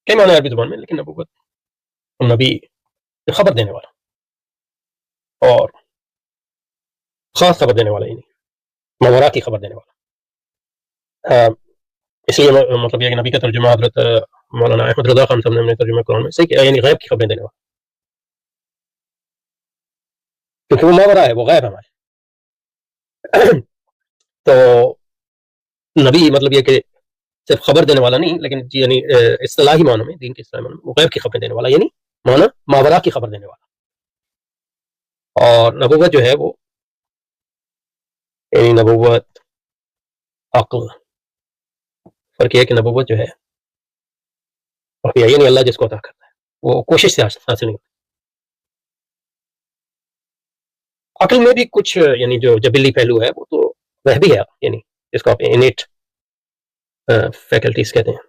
کئی معنی عربی زبان میں، لیکن نبوت نبی خبر دینے والا اور خاص خبر دینے والا، یعنی ماوراء کی خبر دینے والا. اس لیے مطلب یہ کہ نبی کا ترجمہ حضرت مولانا احمد رضا خان صاحب نے ترجمہ قرآن میں صحیح کیا، یعنی غیب کی خبریں دینے والا، کیونکہ وہ ماوراء ہے، وہ غیب ہے ہمارے. تو نبی مطلب یہ کہ صرف خبر دینے والا نہیں، لیکن یعنی اصطلاحی معنوں میں، دین کے اصطلاحی معنوں میں وہ غیب کی خبریں دینے والا، یعنی معنی ماوراء کی خبر دینے والا. اور نبوت جو ہے وہ یعنی نبوت عقل، فرق یہ ہے کہ نبوت جو ہے یعنی اللہ جس کو عطا کرتا ہے وہ کوشش سے حاصل نہیں ہوتا. عقل میں بھی کچھ یعنی جو جبلی پہلو ہے وہ تو وہ بھی ہے، یعنی جس کو آپ انیٹ فیکلٹیز کہتے ہیں.